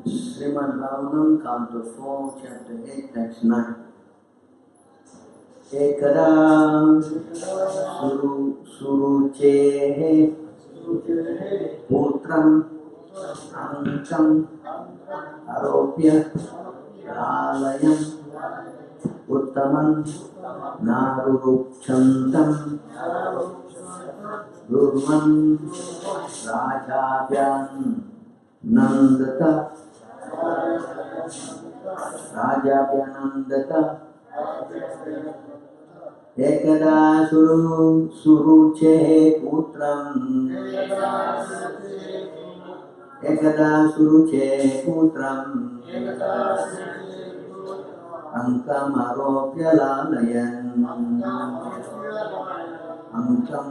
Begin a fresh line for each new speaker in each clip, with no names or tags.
Srimad Bhagavatam, Canto 4, Chapter 8, Text 9. Ekada suruchehe putram ankam aropya alayam uttaman narurukchantam durvam rajabhyan nandata rajabhyanandata ekada suruchehe putram ekada suruchehe putram ankam aropya lalayan ankam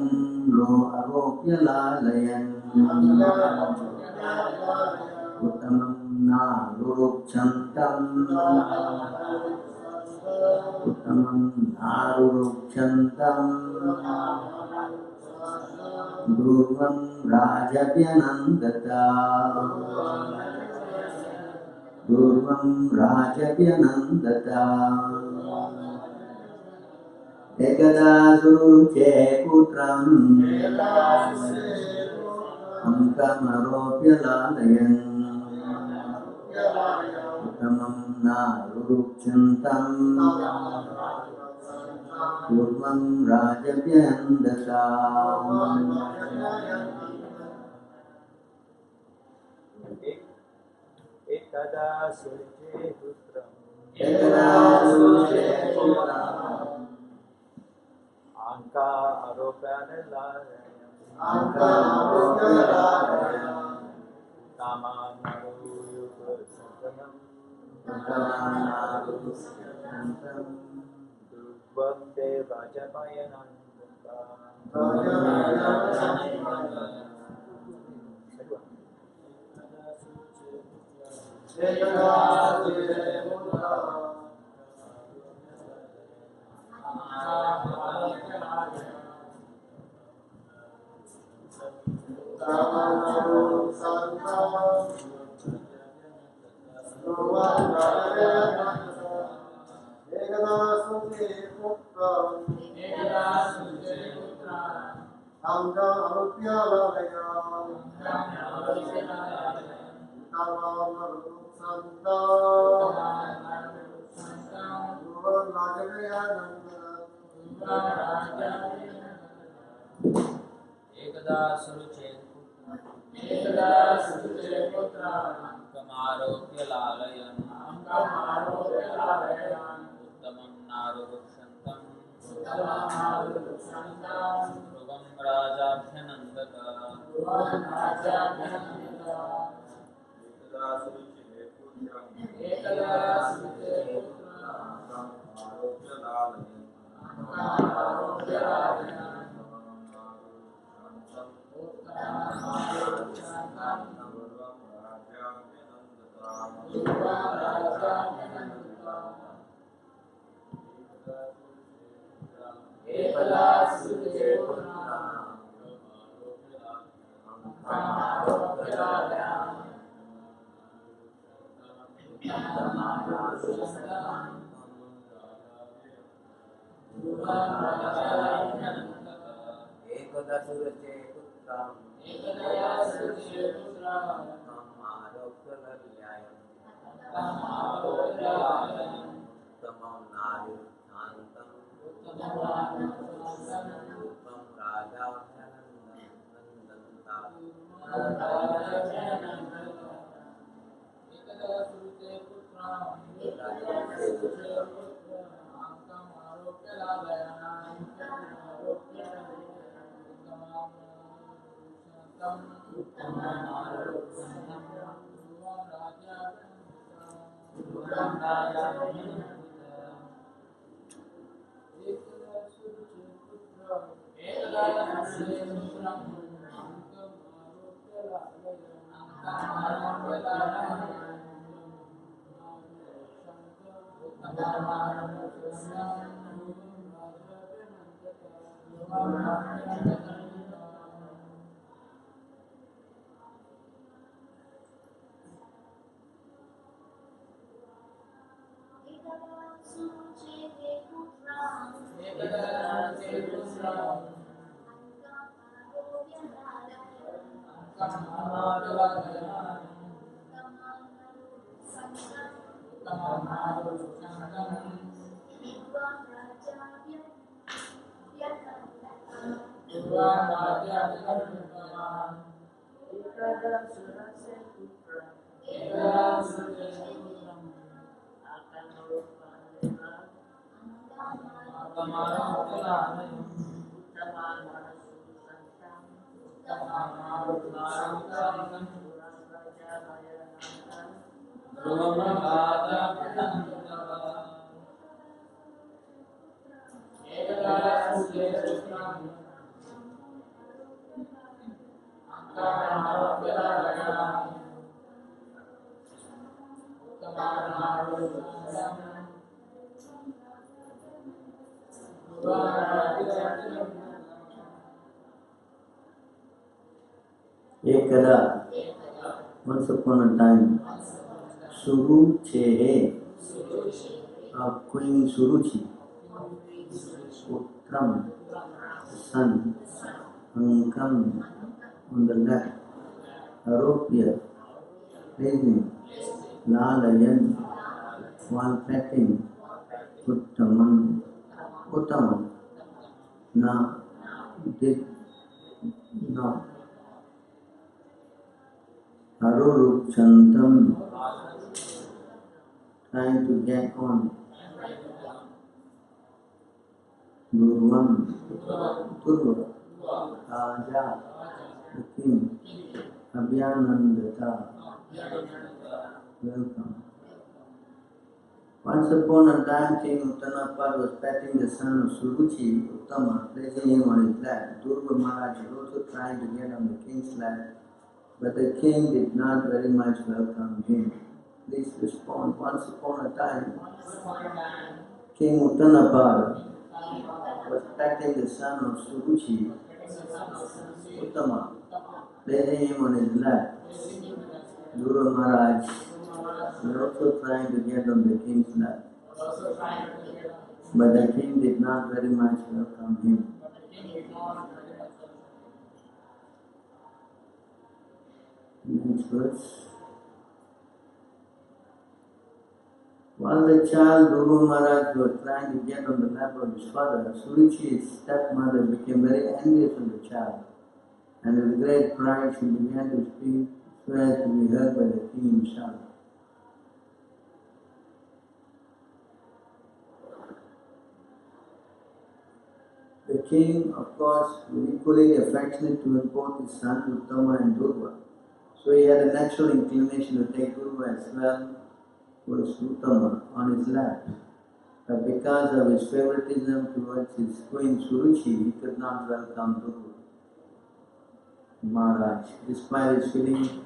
lo aropya lalayan uttamam narurukchantam uttamam narurukchantam dhruvam rajabhyanandata dhruvam rajabhyanandata ekada suruche putram ankam aropya lalayan uttamam narurukchantam dhruvam rajabhyanandata
ekada suruche putram anka aropyanalayan tamam naruyuksantam dhruvam devajapyanandata ekada suruche putra ankamaropya lalayan uttamam naruruksantam dhruvam rajabhyanandata ekada suruche putra ankamaropya lalayan
Ekada, once upon a time, Suruchehe of Queen Suruchi, Uttam, the sun, Ankam on the left, Aropya, raising, Lalayan, while petting, Uttaman, Uttaman, na, did not, Arurup Chantam, trying to get on, Durvam, Turva, Raja, the king, Abhyanandata, welcome. Once upon a time, King Uttanapad was petting the son of Suruchi, Uttama, placing him on his lap. Durva Maharaj was also trying to get on the king's lap, but the king did not very much welcome him. Please respond. Once upon a time, King Uttanapad was petting the son of Suruchi, Uttama, placing him on his lap. Durva Maharaj was also trying to get on the king's lap, but the king did not very much welcome him. Next verse. While the child Durva Maharaj was trying to get on the lap of his father, Suruchi's stepmother became very envious of the child, and with great pride she began to speak so as to be heard by the king himself. The king, of course, was equally affectionate to both his sons Uttama and Durva, so he had a natural inclination to take Durva as well was Uttama on his lap. But because of his favoritism towards his queen Suruchi, he could not welcome Durva Maharaj. Despite his feeling,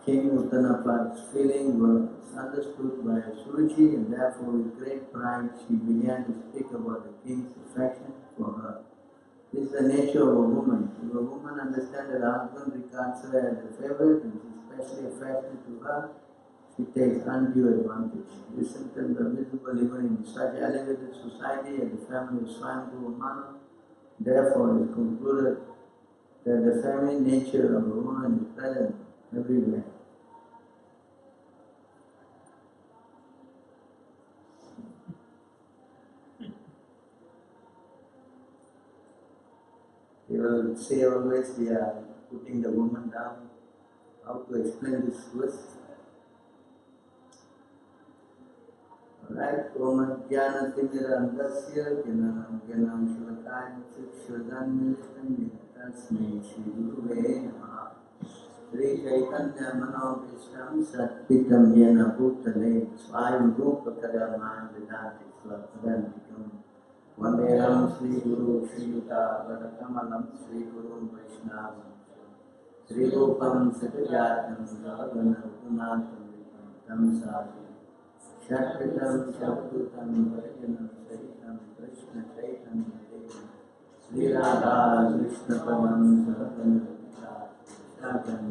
King Uttanapad's feeling was understood by Suruchi, and therefore with great pride she began to speak about the king's affection for her. This is the nature of a woman. If a woman understands that her husband regards her as a favorite and is especially affectionate to her, she takes undue advantage. This symptoms are visible even in such elevated society as the family of Swayambhuva Manu. Therefore, it is concluded that the feminine nature of a woman is present everywhere. They will say always we are putting the woman down. How to explain this verse? Alright, Om Jnana Timirandasya Jnanam Shivakaya Shikshadan Militam Tasmai Shri Guruve Namaha Sri Chaitanya Mano Vishram Satpitam Jena Bhutale Swayam Rupakadaman Vedati Svapadantikam Vanderam Sri Guru Sri Yuta Varakamalam Sri Guru Vaishnavam Sri Rupam Satajatam Savagana Gunatam Vikam Tam Sadhu Shakritam Shakrutam Vajanam Saritam Krishna Chaitanya Devam Sri Radha Krishna Padam Savagana Shakam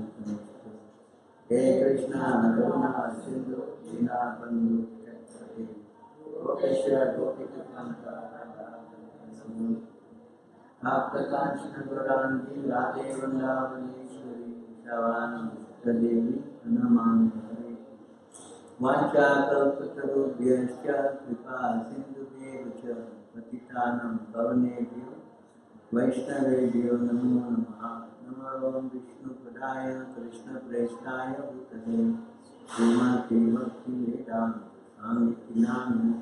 Hey Krishna Karuna Sindhu Dina Bandhu Chakrati Gopeshwar Gopika Kanta Apta Kanchana Gauranga Radhe Vrindavaneshwari Bhagavan Devi Pranamami Hare. Vancha kalpatarubhyascha kripa sindhubhyevacha patitanam pavanebhyo Vaishnavebhyo namo namaha. Namo Vishnu Padaya Krishna Prestaya Bhutale Srimati Bhakti Vedanta Swami Namine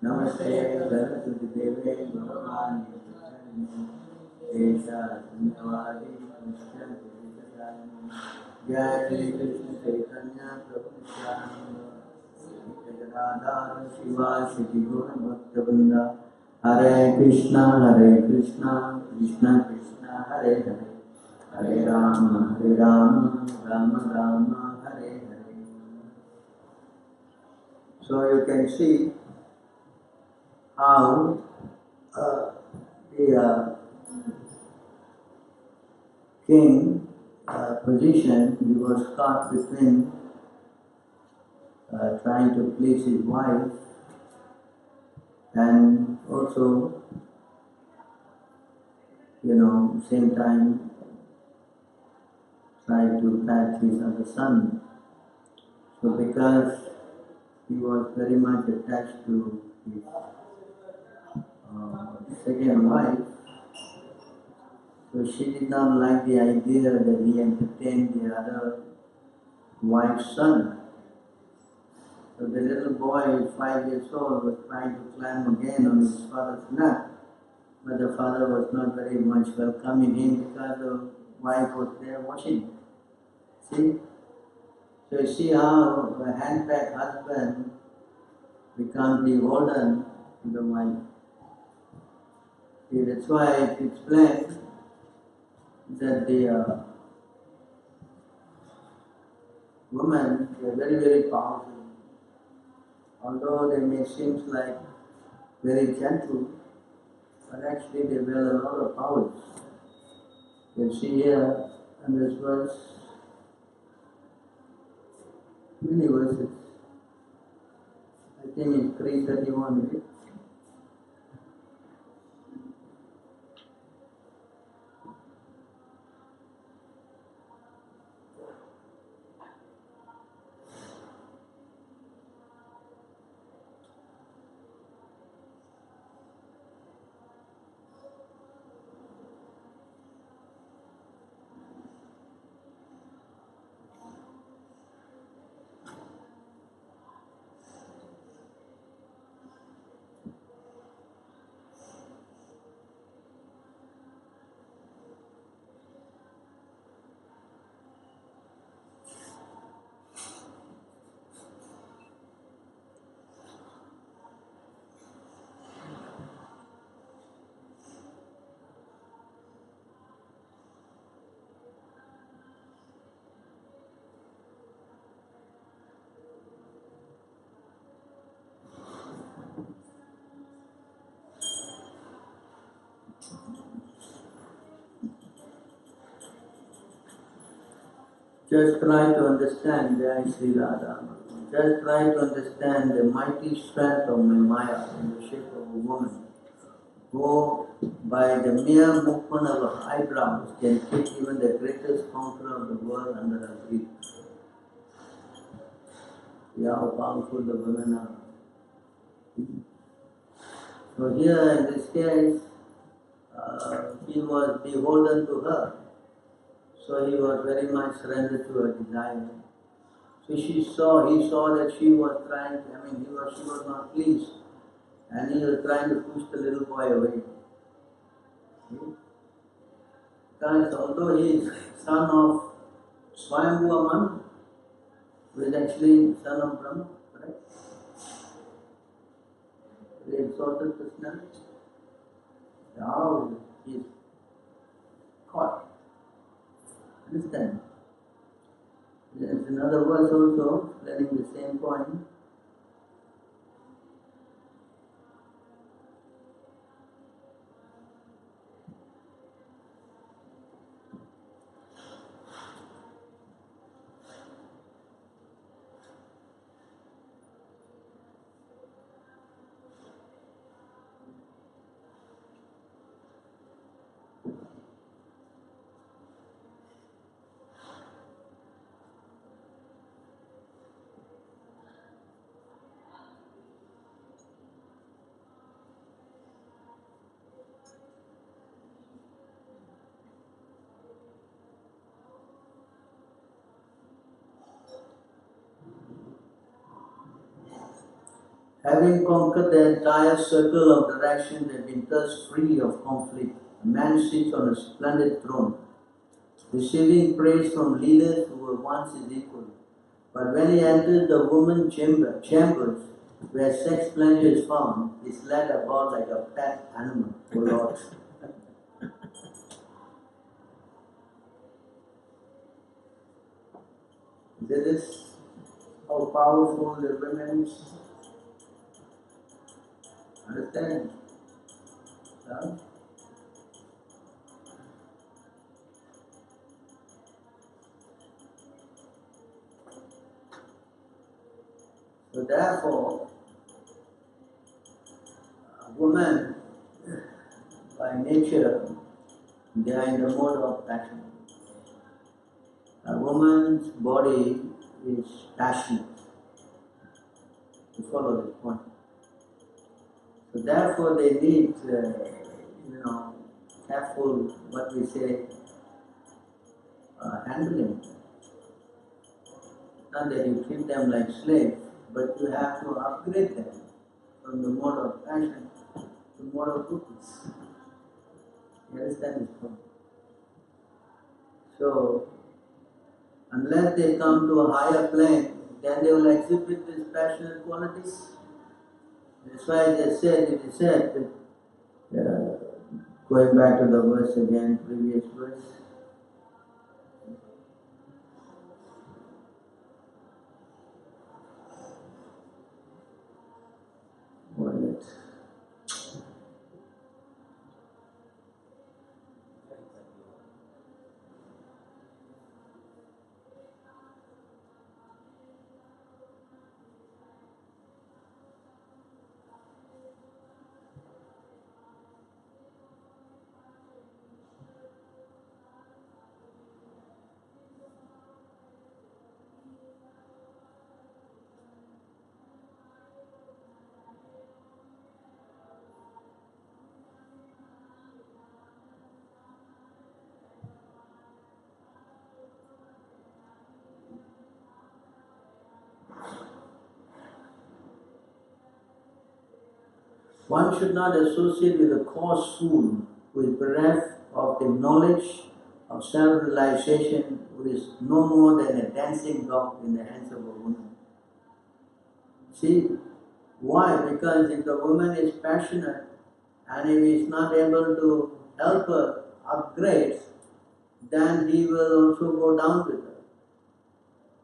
Namaste Saraswati Deve Bhavani Esha Sunyavadi Krishna Vedasayana Jai Shri Krishna Chaitanya Prabhu Nityananda Radha Shiva Shri Guru Bhakta Hare Krishna, Krishna Krishna, Hare Hare, Hare Rama, Rama Rama, Hare Hare. So you can see how the king position, he was caught between trying to please his wife and also, same time trying to catch his other son. So because he was very much attached to his second wife, so she did not like the idea that he entertained the other wife's son. So the little boy, 5 years old, was trying to climb again on his father's neck, but the father was not very much welcoming him because the wife was there watching. See? So you see how a hand-packed husband becomes beholden to the wife. See, that's why it's explained that the women, they are very, very powerful. Although they may seem like very gentle, but actually they bear a lot of powers. You see here in this verse, many verses. I think it's 331, right? Just try to understand, Jai Sri Radha. Just try to understand the mighty strength of my Maya in the shape of a woman, who by the mere movement of her eyebrows can keep even the greatest conqueror of the world under her feet. See how powerful the women are. So here in this case, he was beholden to her. So he was very much surrendered to her desire. So he saw that she was trying, she was not pleased. And he was trying to push the little boy away. Because although he is son of Swayambhuva Manu, who is actually son of Brahma, correct? The exalted personality. Now he is caught. Understand? There is another verse also explaining the same point. Having conquered the entire circle of direction, they've been thus free of conflict. A man sits on a splendid throne, receiving praise from leaders who were once his equal. But when he enters the woman's chambers, where sex pleasure is found, he's led about like a pet animal. Oh Lord. This is how powerful the women is. Understand? Huh? So therefore, a woman, by nature, they are in the mode of passion. A woman's body is passionate. You follow this point. So therefore they need, careful what we say, handling. Not that you treat them like slaves, but you have to upgrade them from the mode of passion to the mode of goodness. You understand this point? So, unless they come to a higher plane, then they will exhibit these passionate qualities. That's why it is said, going back to the verse again, previous verse. What is it? One should not associate with a coarse fool who is bereft of the knowledge of self-realization, who is no more than a dancing dog in the hands of a woman. See, why? Because if the woman is passionate and if he is not able to help her upgrade, then he will also go down with her.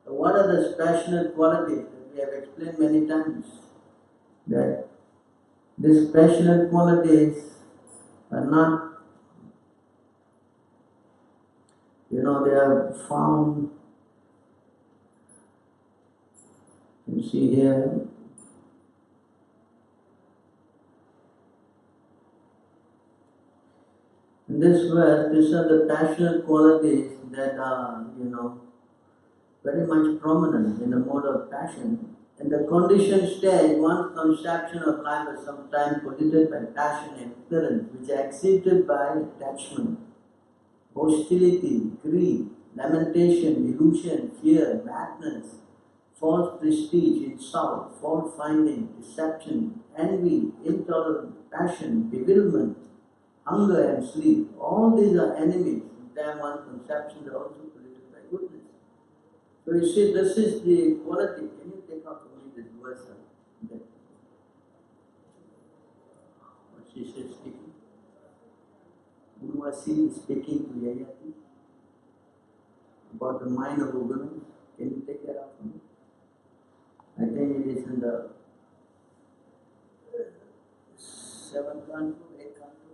So what are the passionate qualities that we have explained many times? That these passionate qualities are not, they are found, you see here, in this verse, these are the passionate qualities that are, very much prominent in the mode of passion. In the conditioned stage, one's conception of life is sometimes polluted by passion and ignorance, which are excited by attachment, hostility, greed, lamentation, illusion, fear, madness, false prestige, insult, fault finding, deception, envy, intolerance, passion, bewilderment, hunger and sleep. All these are enemies. Then one's conceptions are also polluted by goodness. So you see, this is the quality. Can you take out for me this verse? What she said speaking? Unwasi is speaking to Yayati about the mind of a woman. Can you take that out for me? I think it is in the 7th canto, 8th canto.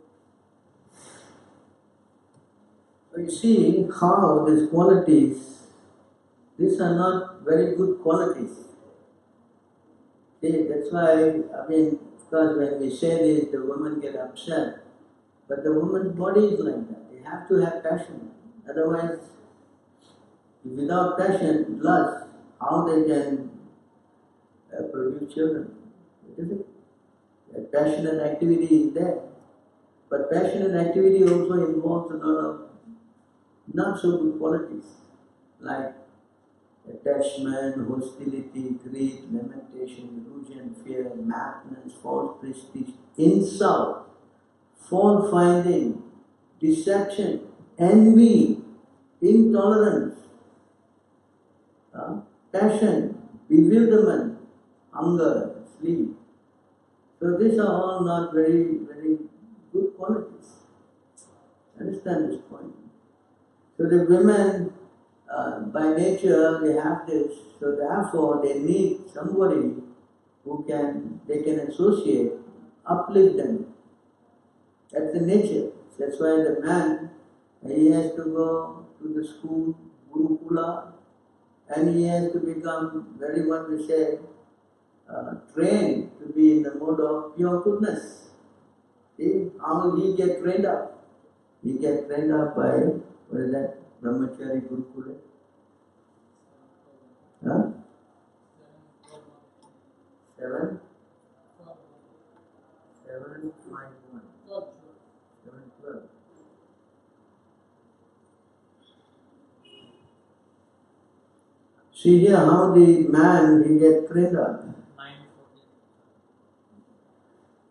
So you see how these qualities, these are not very good qualities. See, that's why, of course, when we say this, the women get upset. But the woman's body is like that. They have to have passion. Otherwise, without passion, lust, how they can produce children? Isn't it? Passionate activity is there. But passionate activity also involves a lot of not so good qualities, like attachment, hostility, greed, lamentation, illusion, fear, madness, false prestige, insult, fault finding, deception, envy, intolerance, passion, bewilderment, hunger, sleep. So these are all not very, very good qualities. Understand this point? So the women, by nature, they have this. So therefore, they need somebody who they can associate, uplift them. That's the nature. That's why the man, he has to go to the school, Gurukula, and he has to become very, what we say, trained to be in the mode of pure goodness. See how he get trained up? He get trained up by, what is that, Brahmachari Gurukula? Huh? 7, 7, 5, 1. 7, 12. See here how the man, he get trained up.
9,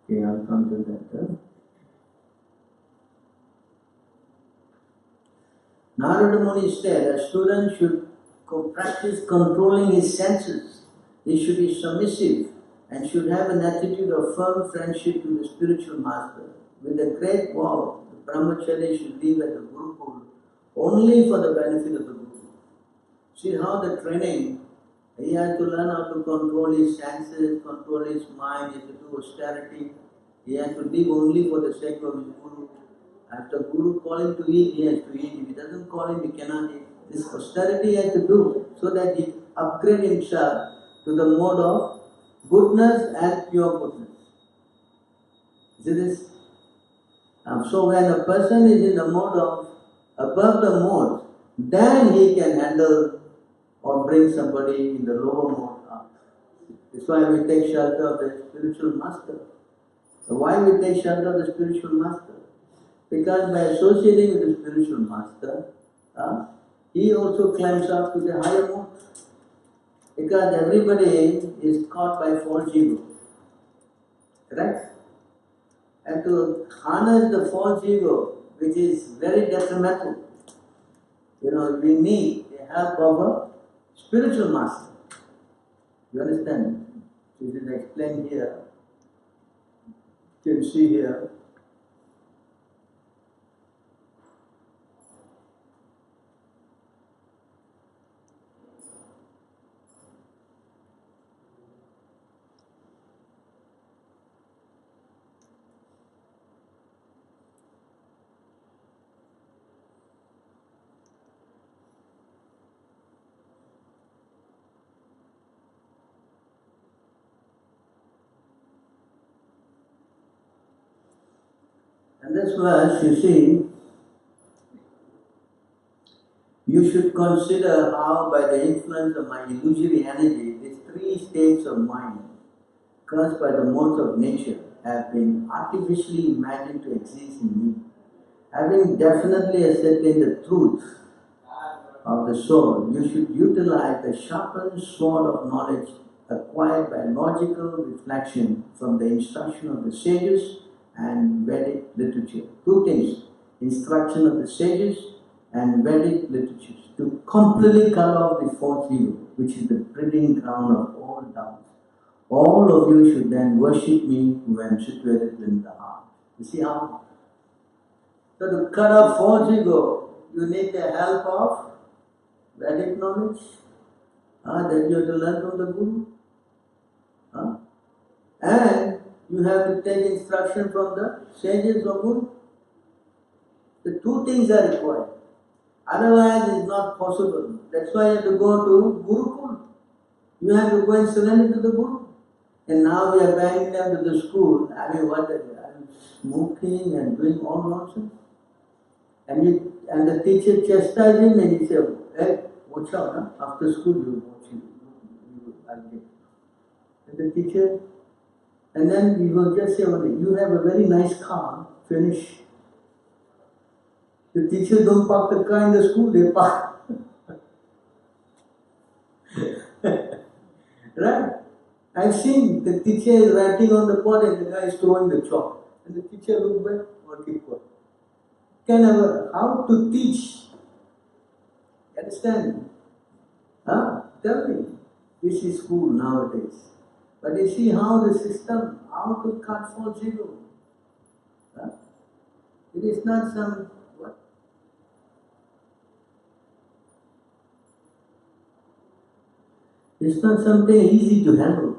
14.
Okay, I'll come to that. Narada Muni said a student should practice controlling his senses. He should be submissive and should have an attitude of firm friendship to the spiritual master. With a great vow, the brahmachari should live at the Gurukul only for the benefit of the Guru. See how the training, he has to learn how to control his senses, control his mind, he has to do austerity. He has to live only for the sake of his Guru. After Guru call him to eat, he has to eat. If he doesn't call him, he cannot eat. This austerity he has to do so that he upgrade himself to the mode of goodness and pure goodness. See this? So when a person is in the mode of above the mode, then he can handle or bring somebody in the lower mode up. That's why we take shelter of the spiritual master. So why we take shelter of the spiritual master? Because by associating with the spiritual master, he also climbs up to the higher mode. Because everybody is caught by false ego. Correct? And to harness the false ego, which is very detrimental, we need the help of a spiritual master. You understand? This is explained here. You can see here. And this verse, you see, you should consider how by the influence of my illusory energy, these 3 states of mind, caused by the modes of nature, have been artificially imagined to exist in me. Having definitely ascertained the truth of the soul, you should utilize the sharpened sword of knowledge acquired by logical reflection from the instruction of the sages and Vedic literature. 2 things, instruction of the sages and Vedic literatures, to completely cut off the false ego, which is the breeding ground of all doubts. All of you should then worship me who am situated in the heart. You see how? So to cut off false ego, you need the help of Vedic knowledge that you have to learn from the Guru. And you have to take instruction from the sages of Guru. The 2 things are required. Otherwise it's not possible. That's why you have to go to Gurukul. You have to go and surrender to the Guru. And now we are bringing them to the school, having what they are, smoking and doing all nonsense. And the teacher chastised him and he said, hey, watch out, after school you watch him. I'll get. And the teacher, and then he will just say, you have a very nice car, finish. The teachers don't park the car in the school, they park. Right? I've seen the teacher is writing on the board and the guy is throwing the chalk. And the teacher looks back or keep quiet. How to teach? Understand? Huh? Tell me. This is school nowadays. But you see how the system, how to cut false ego. Huh? It is not some, what? It's not something easy to handle.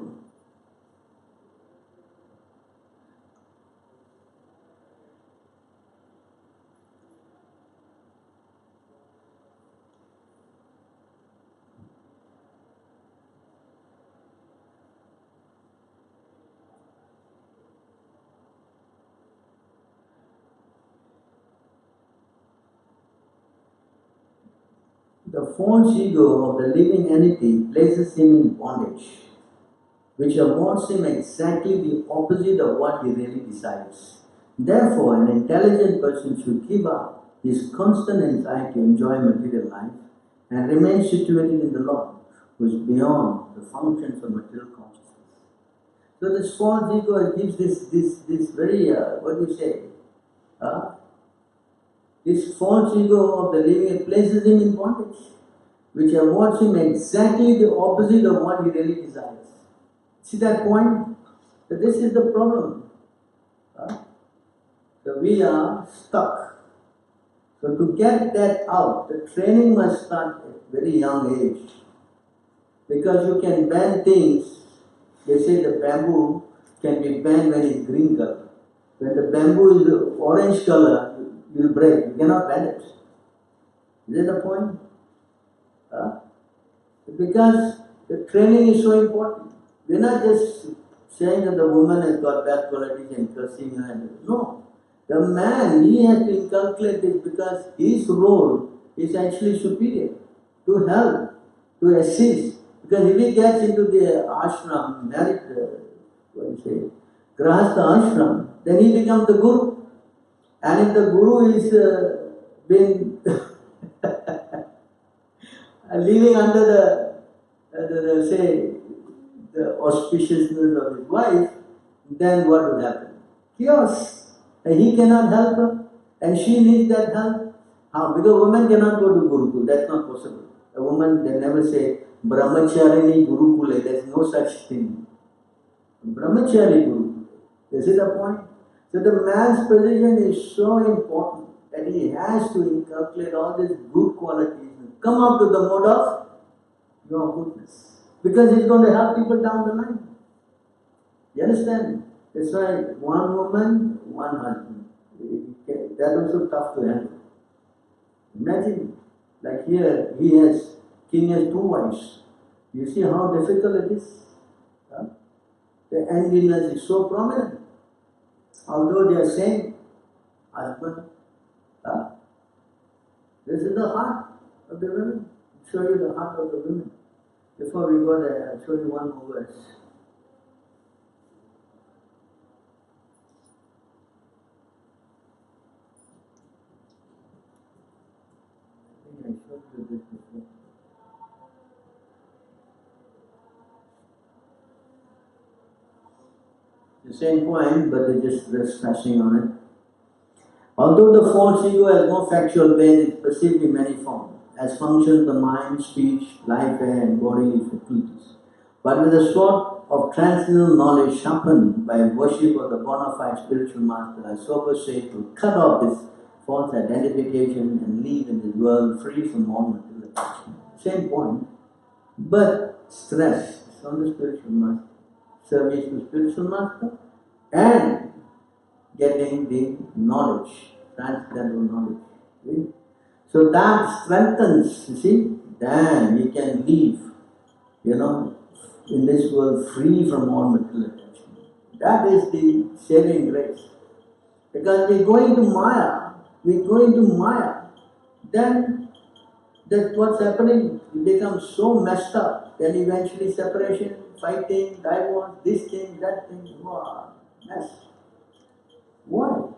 The false ego of the living entity places him in bondage, which awards him exactly the opposite of what he really desires. Therefore, an intelligent person should give up his constant anxiety to enjoy material life and remain situated in the Lord, who is beyond the functions of material consciousness. So this false ego gives this very, what do you say, this false ego of the living places him in bondage, which awards him exactly the opposite of what he really desires. See that point? So this is the problem. So we are stuck. So to get that out, the training must start at very young age. Because you can bend things, they say the bamboo can be bent when it's green color. When the bamboo is orange color, you will break. You cannot bend it. Is that the point? Because the training is so important. We're not just saying that the woman has got bad qualities and cursing her. No. The man, he has to inculcate this because his role is actually superior. To help, to assist. Because if he gets into the ashram, married, grahastha ashram, then he becomes the guru. And if the guru is being living under the auspiciousness of his wife, then what will happen? Chaos. And he cannot help her, and she needs that help. How? Because women cannot go to Gurukul, that's not possible. A woman, they never say, Brahmacharini Gurukule, there's no such thing. Brahmachari Gurukule. You see the point? So the man's position is so important that he has to inculcate all these good qualities and come up to the mode of your goodness. Because he's going to help people down the line. You understand? That's why one woman, one husband. That also tough to handle. Imagine, like here, king has two wives. You see how difficult it is? The enviness is so prominent. Although they are same husband. This is the heart of the women. I'll show you the heart of the women. Before we go there, I'll show you one more verse. I think I showed you this before. The same point, but they're just stressing on it. Although the false ego has no factual base, it is perceived in many forms, as functions of the mind, speech, life, air, and bodily faculties. But with a sort of transcendental knowledge sharpened by worship of the bona fide spiritual master, I so persuade to cut off this false identification and live in this world free from all material attachment. Same point, but stress is on the spiritual master, service to spiritual master, and getting the knowledge, transcendental knowledge. See? So that strengthens, you see, then we can live, in this world free from all material attachment. That is the saving grace. Because we go into Maya, then that's what's happening. We become so messed up, then eventually separation, fighting, divorce, this thing, that thing, wow, mess. Why?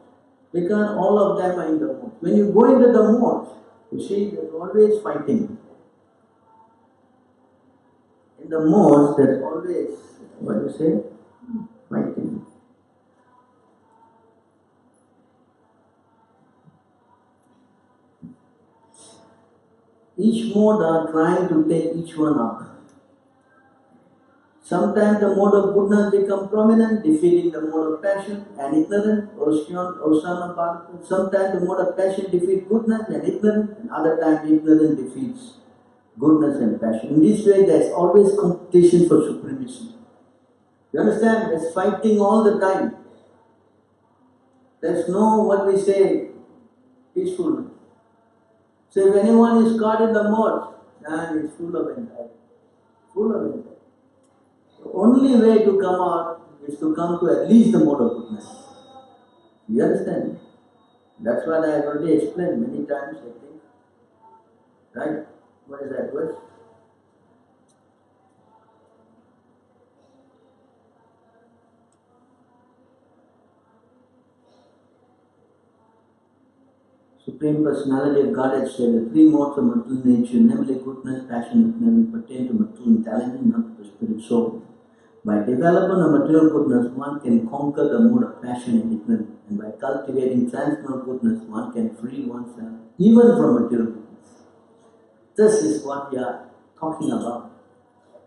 Because all of them are in the mode. When you go into the mode, you see, there's always fighting. the modes, there's always, what do you say, fighting. Each mode are trying to take each one up. Sometimes the mode of goodness become prominent, defeating the mode of passion and ignorance. Sometimes the mode of passion defeats goodness and ignorance, and other times ignorance defeats goodness and passion. In this way, there's always competition for supremacy. You understand? There's fighting all the time. There's no, what we say, peacefulness. So if anyone is caught in the mode, then he's full of anxiety. Full of anxiety. The only way to come out is to come to at least the mode of goodness. You understand? That's what I have already explained many times, I think. Right? What is that verse? Supreme Personality of Godhead said the three modes of material nature, namely goodness, passion, ignorance, pertain to material intelligence, not to the spirit soul. By developing a material goodness, one can conquer the mode of passion and ignorance, and by cultivating transcendental goodness, one can free oneself even from material goodness. This is what we are talking about.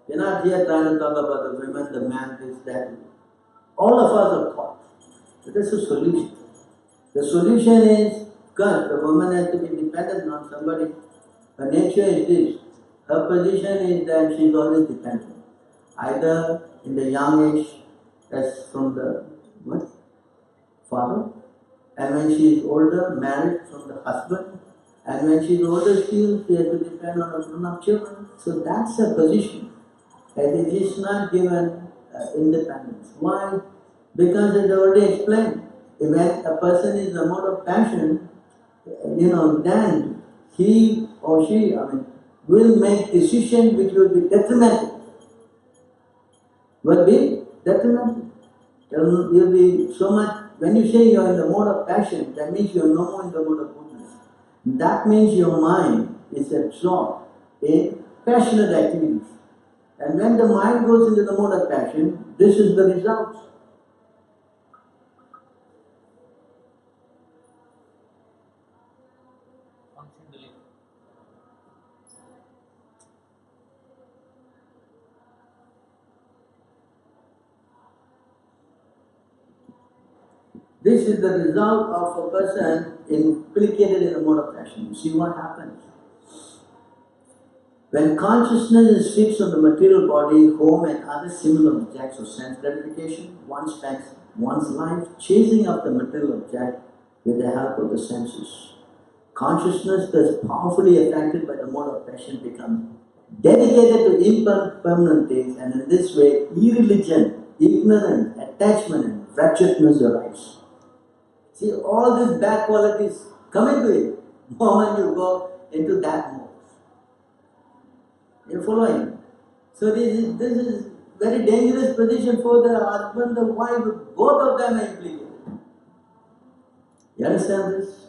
We are not here trying to talk about the women, the man, this, that. All of us are caught. But this is a solution. The solution is, because the woman has to be dependent on somebody. Her nature is this. Her position is that she is always dependent. Either in the young age, as from the father, and when she is older, married from the husband, and when she is older still, she has to depend on her grown-up children. So that's her position. And it is not given independence. Why? Because as I already explained, when a person is in the mode of passion, then he or she, will make decisions which will be detrimental. Will be detrimental. You'll be so much, when you say you're in the mode of passion, that means you're no more in the mode of goodness. That means your mind is absorbed in passionate activities. And when the mind goes into the mode of passion, this is the result. This is the result of a person implicated in a mode of passion. You see what happens? When consciousness is fixed on the material body, home and other similar objects of sense gratification, one spends one's life chasing up the material object with the help of the senses. Consciousness that's powerfully affected by the mode of passion becomes dedicated to impermanent things, and in this way, irreligion, ignorance, attachment and wretchedness arise. See, all these bad qualities come into it the moment you go into that mode. You're following? So this is very dangerous position for the husband, the wife, both of them are implicated. You understand this?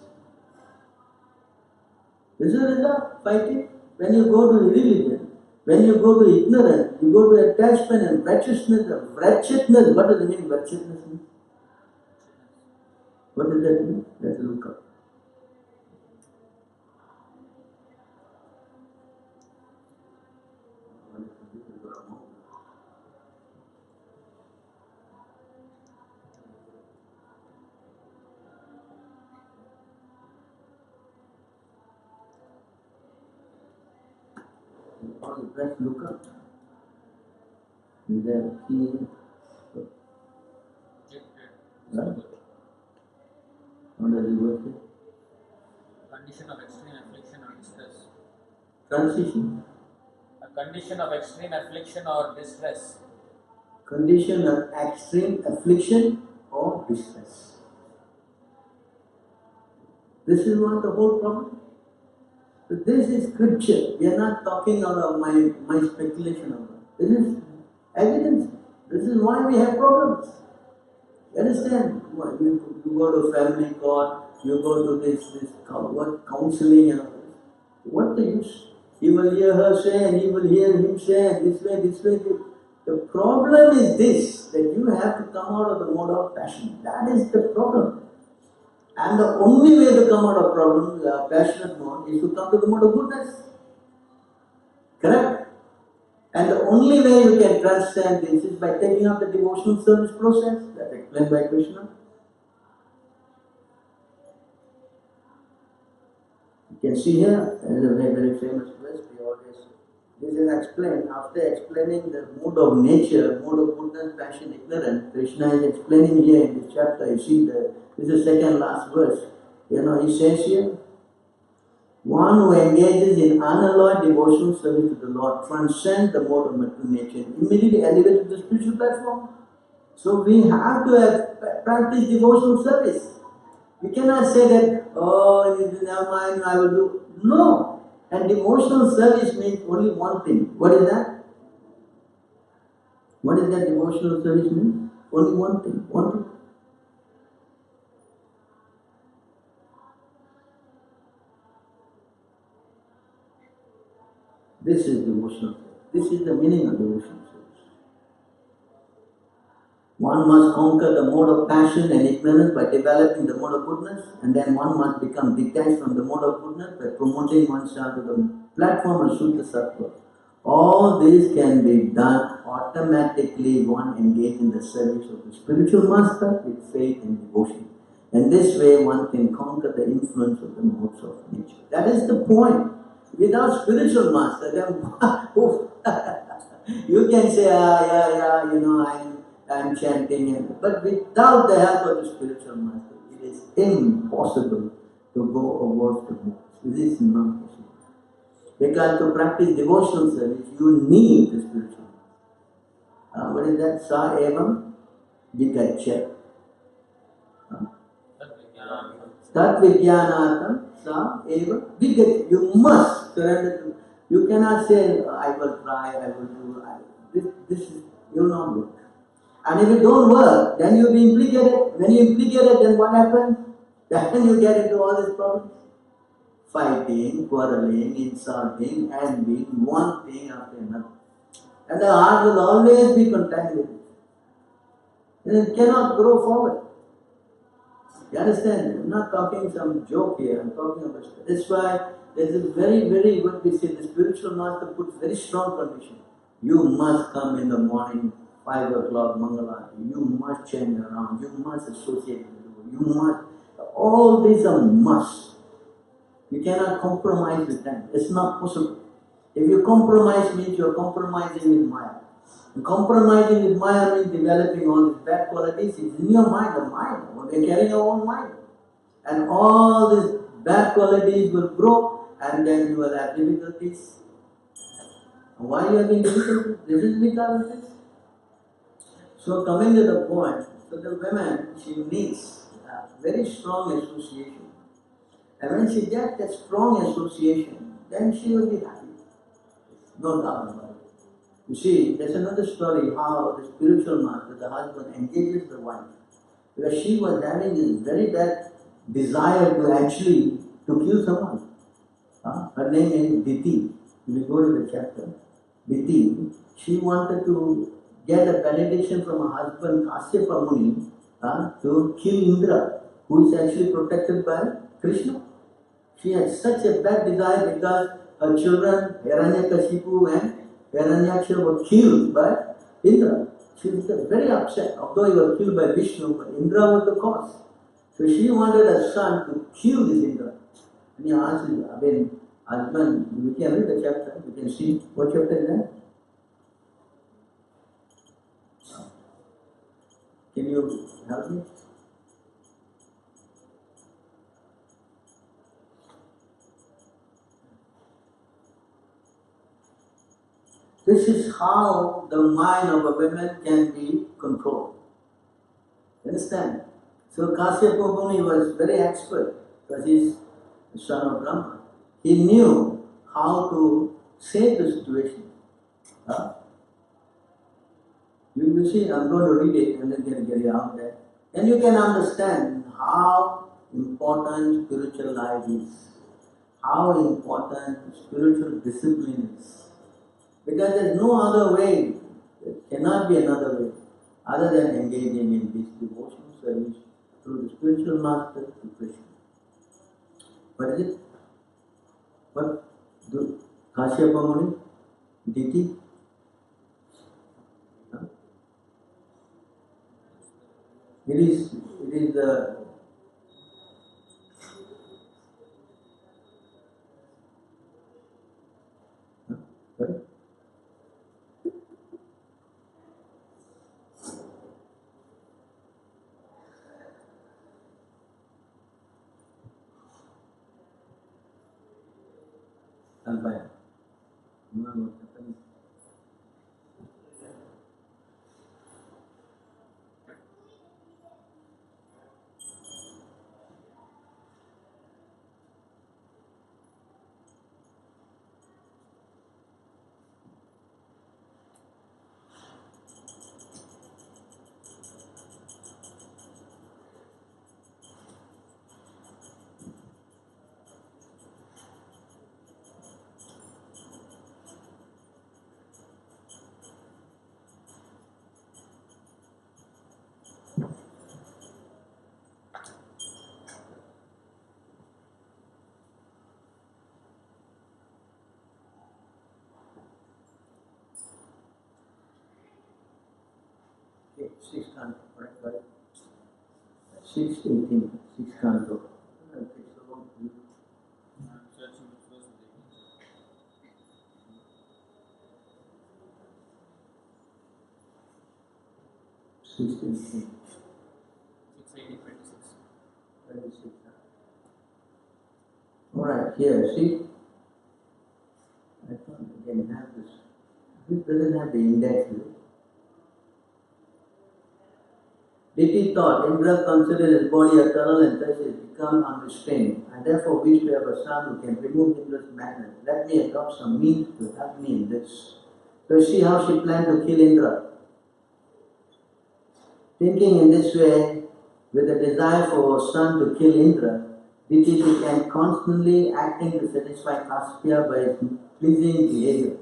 This is the result, fighting. When you go to religion, when you go to ignorance, you go to attachment and wretchedness. Wretchedness, what does it mean, wretchedness? What does that mean? Let's look up. Let's look up. Is there a key? Huh? How does it work?
Condition of extreme affliction or distress.
Transition.
A condition of extreme affliction or distress.
Condition of extreme affliction or distress. This is not the whole problem. So this is scripture. We are not talking about my speculation of it. This is evidence. This is why we have problems. You understand? You go to family court, you go to this counseling and all this. What the use? he will hear her say and he will hear him say and this way. The problem is this, that you have to come out of the mode of passion. That is the problem. And the only way to come out of problem, the passionate mode, is to come to the mode of goodness. Correct? And the only way you can transcend this is by taking up the devotional service process. That's explained by Krishna. You can see here, there's a very, very famous verse. This is explained after explaining the mode of nature, mode of goodness, passion, ignorance. Krishna is explaining here in this chapter. You see, this is the second last verse. He says here, one who engages in unalloyed devotional service to the Lord transcends the mode of material nature and immediately elevates to the spiritual platform. So we have to practice devotional service. We cannot say that, never mind, I will do. No. And devotional service means only one thing. What is that? What is that devotional service mean? Only one thing. One thing. This is devotional service. This is the meaning of devotional service. One must conquer the mode of passion and ignorance by developing the mode of goodness, and then one must become detached from the mode of goodness by promoting oneself to the platform of Shuddha Sattva. All this can be done automatically if one engages in the service of the spiritual master with faith and devotion. And this way one can conquer the influence of the modes of nature. That is the point. Without spiritual master, then you can say, I'm chanting, but without the help of the spiritual master, it is impossible to go above the modes. This is not possible. Because to practice devotional service, you need the spiritual master. What is that? Sa evam vigaccha. Tat vijnanatam sa evam vigaccha. You must surrender to. You cannot say, I will try, I will do. This will not work. And if it don't work, then you'll be implicated. When you implicated, then what happens? Then you get into all these problems. Fighting, quarreling, insulting, envy, one thing after another. And the heart will always be contaminated. And it cannot grow forward. You understand? I'm not talking some joke here, I'm talking about it. That's why there is very, very, what we say, the spiritual master puts very strong condition. You must come in the morning, 5 o'clock Mangalati, you must chant around, you must associate with people, you must, all these are must. You cannot compromise with them. It's not possible. If you compromise means you are compromising with Maya. And compromising with Maya means developing all these bad qualities. It's in your mind, the mind. They carry your own mind. And all these bad qualities will grow and then you will have difficulties. And why you are having difficulties? This is because of this. So coming to the point, so the woman, she needs a very strong association. And when she gets that strong association, then she will be happy. No doubt about it. You see, there's another story how the spiritual master, the husband, engages the wife. Because she was having this very bad desire to kill someone. Her name is Diti. We go to the chapter. Diti, she wanted to get a benediction from her husband Kasyapa Muni to kill Indra, who is actually protected by Krishna. She had such a bad desire because her children, Hiranyakashipu and Hiranyaksha, were killed by Indra. She was very upset, although he was killed by Vishnu, but Indra was the cause. So she wanted a son to kill this Indra. And he asked his husband, we can read the chapter, we can see what chapter is that? Can you help me? This is how the mind of a woman can be controlled. Understand? So Kasyapa Muni was very expert because he is the son of Brahma. He knew how to save the situation. You see, I'm going to read it and then get it out there. Then you can understand how important spiritual life is. how important spiritual discipline is. Because there is no other way, there cannot be another way other than engaging in this devotional service through the spiritual master to Krishna. What is it? What do Kashyapa Muni? Diti? Huh? It is the Sorry? Albaya. No, happening. Okay, 6 canto, right? 6:18, 6 canto. Okay, so
I'm searching which was the
6:18,
6:18:26.
26. Alright, here, see? I thought we can have this. This doesn't have the index. Diti thought, Indra considered his body eternal and thus has become unrestrained. I therefore wish to have a son who can remove Indra's madness. Let me adopt some means to help me in this. So see how she planned to kill Indra. Thinking in this way, with a desire for her son to kill Indra, Diti began constantly acting to satisfy Kasyapa by his pleasing behavior.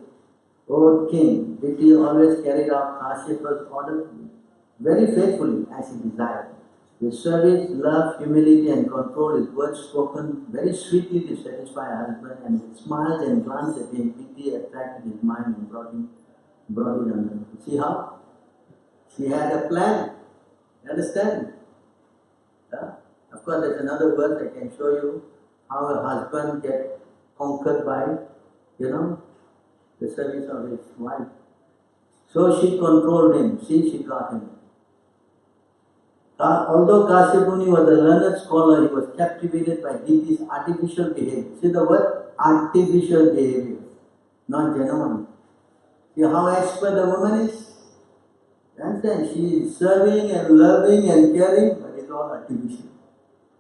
O king, Diti always carried out Kasyapa's order very faithfully as he desired. With service, love, humility and control, his words spoken very sweetly to satisfy her husband, and with smiles and glances at him, Diti attracted his mind and brought it under. See how? She had a plan. You understand? Yeah? Of course, there's another verse I can show you how her husband gets conquered by, the service of his wife. So she controlled him. See, she got him. Although Kasyapa Muni was a learned scholar, he was captivated by Diti's artificial behavior. See the word? Artificial behavior, not genuine. See how expert the woman is? You understand? She is serving and loving and caring, but it's all artificial.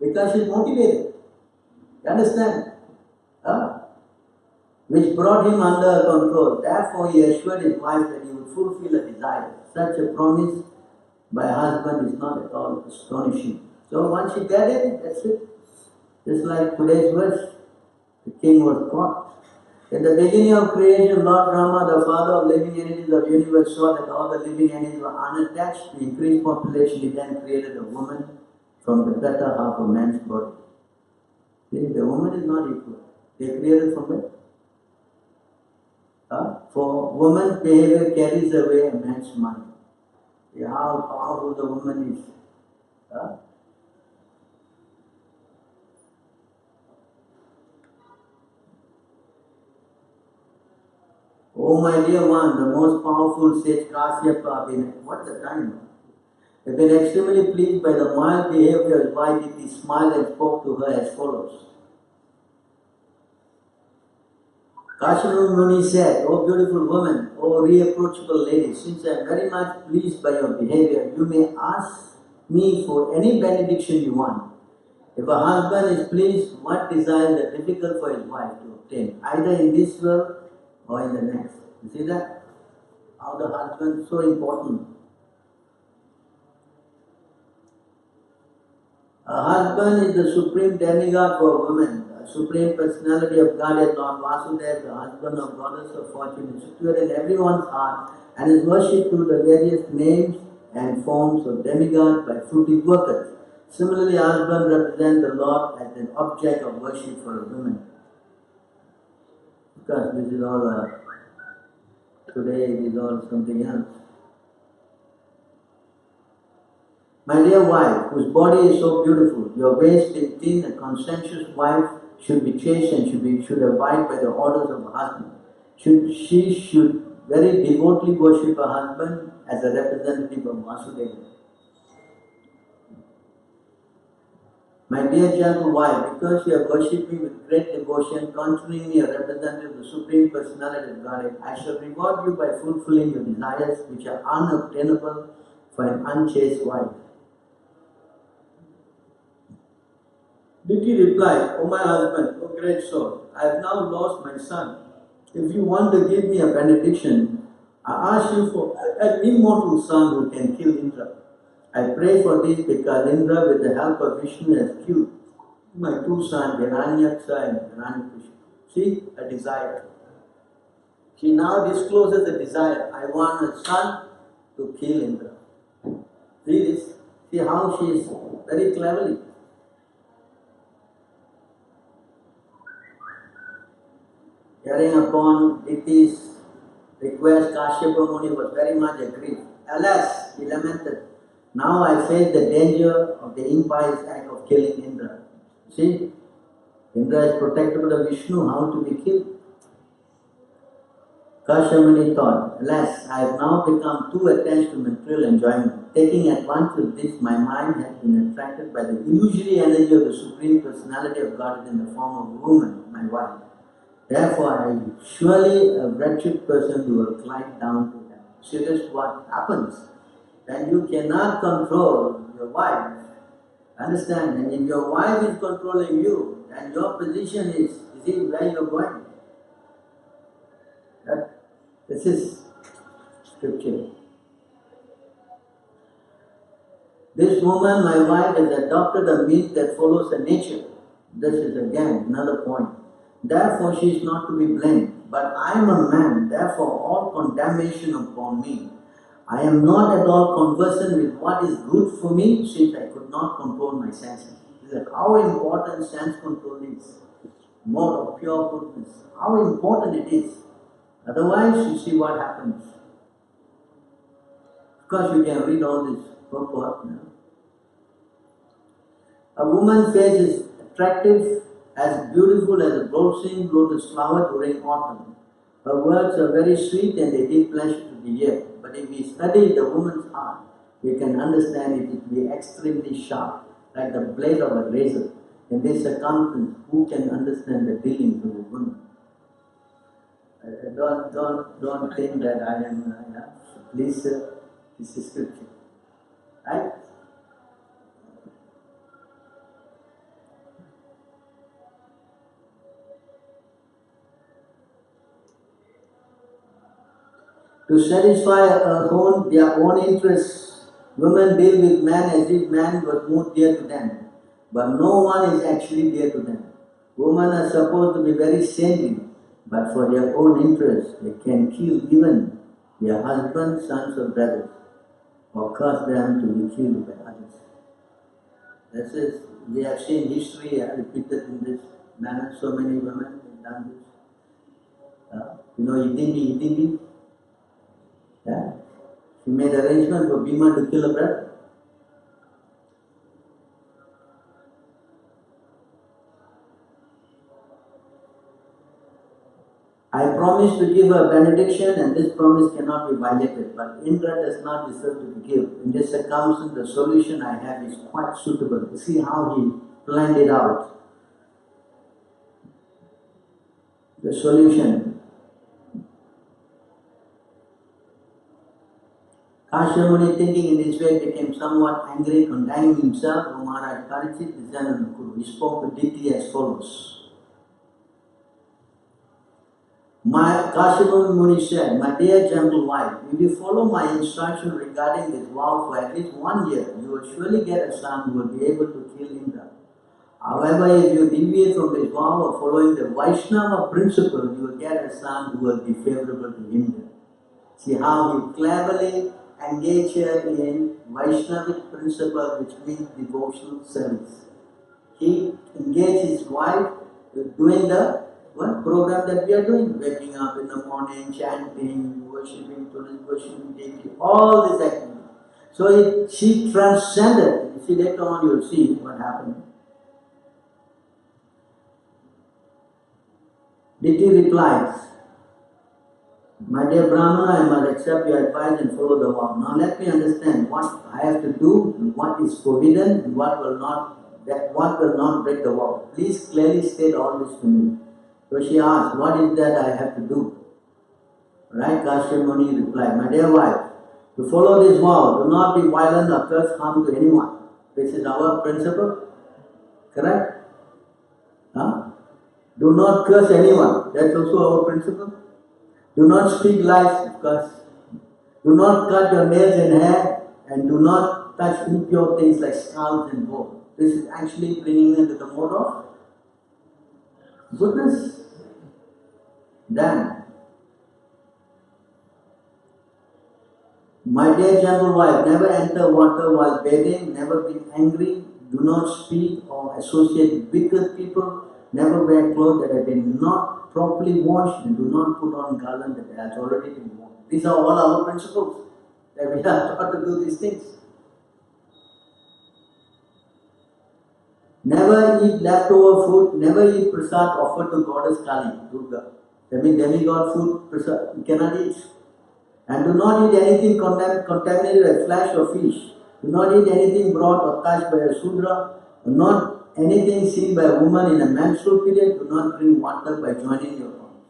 Because she is motivated. You understand? Which brought him under control. Therefore, he assured his wife that he would fulfill a desire. Such a promise by a husband is not at all astonishing. So once she got it, that's it. Just like today's verse, the king was caught. In the beginning of creation, Lord Brahma, the father of living entities of the universe, saw that all the living entities were unattached to increased population. He then created a woman from the better half of man's body. See, the woman is not equal. They created from where? For woman's behavior carries away a man's mind. See how powerful the woman is. Oh my dear one, the most powerful sage Kasyapa, what's the time? Have been extremely pleased by the mild behavior of his wife. He smiled and spoke to her as follows. Kasyapa Muni said, O beautiful woman, O reapproachable lady, since I am very much pleased by your behavior, you may ask me for any benediction you want. If a husband is pleased, what desires are difficult for his wife to obtain, either in this world or in the next. You see that? How the husband is so important. A husband is the supreme demigod for a woman. the Supreme Personality of Godhead, Lord Vasudeva, the husband of Goddess of Fortune, is situated in everyone's heart and is worshipped through the various names and forms of demigod by fruity workers. Similarly, husband represents the Lord as an object of worship for a woman. Because this is all, today it is all something else. My dear wife, whose body is so beautiful, your waist is thin, a conscientious wife should be chaste and should abide by the orders of her husband. She should very devotedly worship her husband as a representative of Vasudeva. My dear gentle wife, because you have worshipped me with great devotion, considering me a representative of the Supreme Personality of Godhead, I shall reward you by fulfilling your desires which are unobtainable for an unchaste wife. Diti replied, O my husband, O great soul, I have now lost my son. If you want to give me a benediction, I ask you for an immortal son who can kill Indra. I pray for this because Indra, with the help of Vishnu, has killed my two sons, Hiranyaksa and Hiranyakashipu. See, a desire. She now discloses a desire. I want a son to kill Indra. See this? See how she is very cleverly. Hearing upon Diti's request, Kashyapa Muni was very much aggrieved. Alas, he lamented, now I face the danger of the impious act of killing Indra. See, Indra is protected by Vishnu, how to be killed? Kashyapa Muni thought, alas, I have now become too attached to material enjoyment. Taking advantage of this, my mind has been attracted by the illusory energy of the Supreme Personality of God in the form of a woman, my wife. Therefore, I am surely a wretched person who will climb down to them. See, this is what happens. And you cannot control your wife. Understand? And if your wife is controlling you, then your position is see where you are going. This is scripture. This woman, my wife, has adopted a means that follows her nature. This is again another point. Therefore, she is not to be blamed. But I am a man, therefore all condemnation upon me. I am not at all conversant with what is good for me, since I could not control my senses. How important sense control is. Mode of pure goodness. How important it is. Otherwise, you see what happens. Of course, you can read all this purport. A woman's face is attractive, as beautiful as a blossoming lotus flower during autumn. Her words are very sweet and they give pleasure to the ear. But if we study the woman's heart, we can understand it to be extremely sharp, like the blade of a razor. In this circumstance, who can understand the dealings of a woman? Don't think that I am. Please, this is scripture, right? To satisfy their own interests, women deal with man as if man was more dear to them. But no one is actually dear to them. Women are supposed to be very saintly, but for their own interests, they can kill even their husbands, sons or brothers, or cause them to be killed by others. This is, we have seen history repeated in this manner. So many women have done this. Idindi. Yeah. She made arrangement for Bhima to kill a brother. I promise to give a benediction and this promise cannot be violated, but Indra does not deserve to be killed. In this circumstance, the solution I have is quite suitable. You see how he planned it out. The solution. Kashyapa Muni, thinking in this way, became somewhat angry, condemning himself. O Maharaj Parikshit, he spoke to Diti as follows. Kashyapa Muni said, my dear gentle wife, if you follow my instruction regarding this vow for at least 1 year, you will surely get a son who will be able to kill Indra. However, if you deviate from this vow of following the Vaishnava principle, you will get a son who will be favorable to him. See how he cleverly engaged her in Vaishnavic principle, which means devotional service. He engaged his wife with doing the program that we are doing, waking up in the morning, chanting, worshipping, worshiping deity, all this activity. So she transcended. You see, later on you will see what happened. Diti replies, "My dear Brahmana, I must accept your advice and follow the vow. Now let me understand what I have to do, and what is forbidden, and what will not break the vow. Please clearly state all this to me." So she asked, "What is that I have to do?" Right? Kashyap Muni replied, "My dear wife, to follow this vow, do not be violent or cause harm to anyone. This is our principle. Correct? Huh? Do not curse anyone. That's also our principle. Do not speak lies, of course. Do not cut your nails and hair, and do not touch impure things like scalps and bone. This is actually bringing into the mode of goodness. Then, my dear gentle wife, never enter water while bathing, never be angry, do not speak or associate with wicked people, never wear clothes that have been not properly washed, and do not put on garland that has already been worn. These are all our principles, that we are taught to do these things. Never eat leftover food, never eat prasad offered to Goddess Kali, Durga. That means demigod food, prasad, you cannot eat. And do not eat anything contaminated by flesh or fish. Do not eat anything brought or touched by a Sudra. Do not anything seen by a woman in a menstrual period. Do not drink water by joining your arms.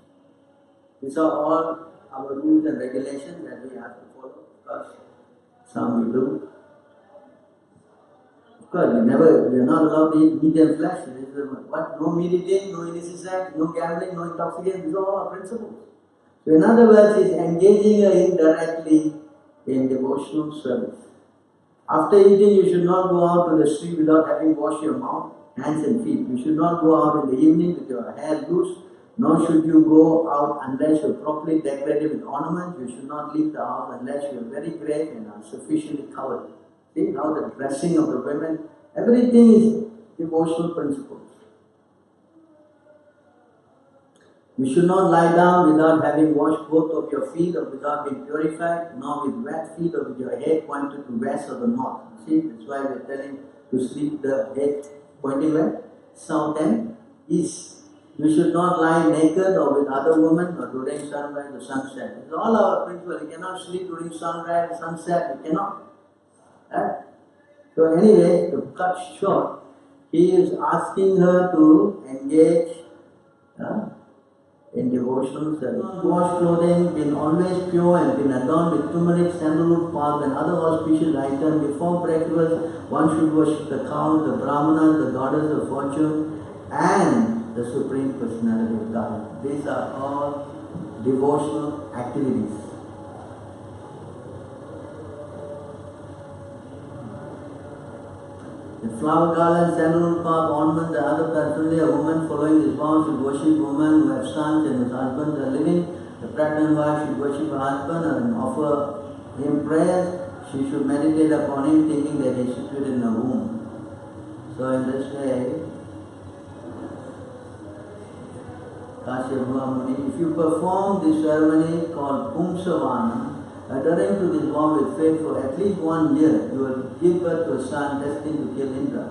These are all our rules and regulations that we have to follow. Of course, some we do. Of course, we are not allowed to eat meat and flesh. What? No meat eating, no illicit sex, no gambling, no intoxication. These are all our principles. So in other words, he is engaging her indirectly in devotional service. After eating, you should not go out to the street without having washed your mouth, hands and feet. You should not go out in the evening with your hair loose, nor should you go out unless you are properly decorated with ornaments. You should not leave the house unless you are very great and are sufficiently covered. See how the dressing of the women, everything is devotional principles. You should not lie down without having washed both of your feet or without being purified, nor with wet feet or with your head pointed to west or the north. See, that's why we are telling to sleep the head pointing where? South and east. You should not lie naked or with other women or during sunrise or sunset. It's all our principle. You cannot sleep during sunrise, sunset. You cannot. Right? So anyway, to cut short, he is asking her to engage in devotional service. Washed clothing, been always pure and been adorned with turmeric, sandalwood, pulp and other auspicious items. Before breakfast, one should worship the cows, the brahmanas, the goddess of fortune and the Supreme Personality of Godhead. These are all devotional activities. The flower garland, sandalwood, pulp, ornaments, and other personally, a woman following this vow should worship women who have sons and whose husbands are living. The pregnant wife should worship her husband and offer him prayers. She should meditate upon him, thinking that he is situated in her womb. So in this way, Kashyap Muni, if you perform this ceremony called Pumsavana, adhering to this vow with faith for at least 1 year, you will give birth to a son destined to kill Indra.